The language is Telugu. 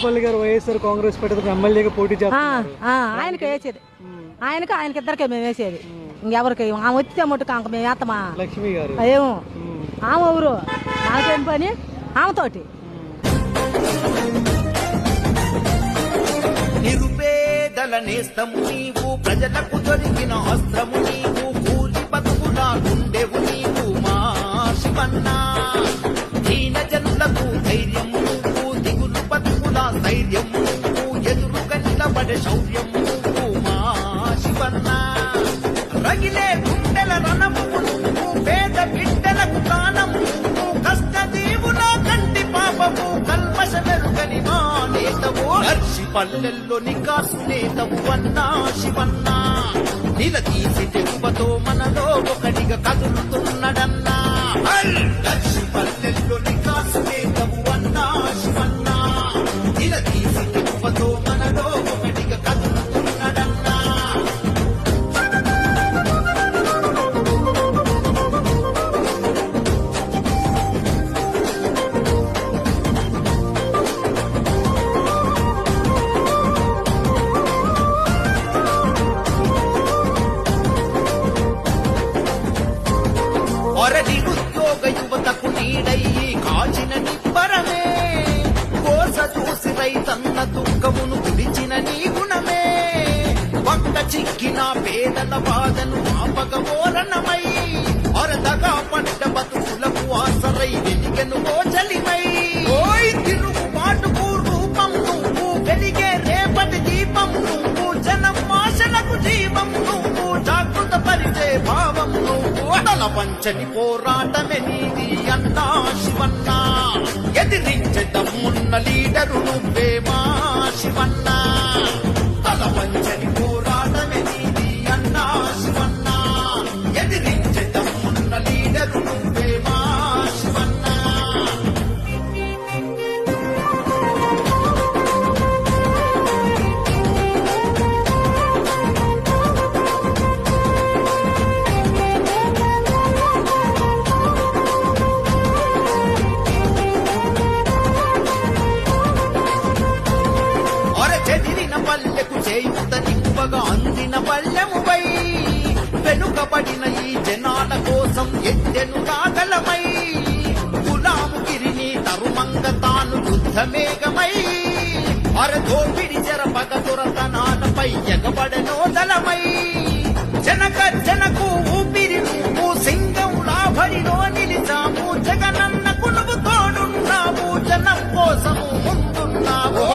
వెంకటపల్లి గారు వైఎస్ఆర్ కాంగ్రెస్ పార్టీ ఎమ్మెల్యేగా పోటీ చేస్తున్నారు. ఆయనకి వేసేది, ఆయనకి ఇద్దరికే మేము వేసేది. ఇంకెవరికి ఆమె వచ్చితే మటుకు ఆమె మేము వేస్తామా? లక్ష్మి గారు ఏమో ఆమె ఎవరు నాకేం పని ఆమెతోటి. నిరుపేదల నేస్తము నీవు, ప్రజలకు దొరికిన అస్త్రము నీవు, కూలి బతుకులా గుండెవు నీవు మా శివన్నా. దీన జనులకు ధైర్యము నువ్వు, దిగులు బతుకులా ధైర్యము నువ్వు, ఎదురుగా నిలబడే శౌర్యము నువ్వు మా శివన్నా. రగిలే గుండెల రణము నువ్వు, పేద బిడ్డలకు ప్రాణము నువ్వు, కష్ట దీవుల కంటి పాపము, కల్మష మెరుగని మా నేతవు. నర్సి పల్లెల్లో నికాసు నేతవు అన్నా శివన్నా. నిలదీసి తెగువతో మనలో ఒకటిగా కదులుతున్నడన్నా. నర్సి పల్లెల్లో నికాసు నేతవు అన్నా శివన్నా. నిలదీసి తెగువతో మనలో ఒకటిగా కదులుతున్నడన్నా. నిరుద్యోగ యువతకు నీడయ్యి కాచిన నిబ్బరమే, కోస చూసి రైతన్న దుఃఖమును పిలిచిన నీ గుణమే, వంక చిక్కిన పేదల బాధను ఆపగమోరణమై, అరదగా పడ్డ బతుకులకు ఆసరై వెలిగెను ఓచలిమై. ఓయ్ తిరుగుబాటుకు రూపం నువ్వు, వెలిగే రేపటి దీపం నువ్వు, జనం ఆశలకు జీవం నువ్వు, జాగృత పరిచే భావం నువ్వు. తల పంచని పోరాటమే నీది అన్నా శివన్నా. ఎదిరించే దమ్మున్న లీడరు నువ్వే మా శివన్నా. తల పంచని పోరాటమే నీది అన్నా శివన్నా. ఎదిరించే దమ్మున్న లీడరు నువ్వే మా శివన్నా. చెదిరిన పల్లెకు చేయుత నింపగా అందిన పల్లెముపై, వెనుకబడిన ఈ జనాల కోసం ఎత్తెను రాగలమై, గులాముగిరిని తరుమంగ తాను యుద్ధమేఘమై, అరదోపిడి జరపగ దొరతనాలపై ఎగబడెనోదలమై, జనకు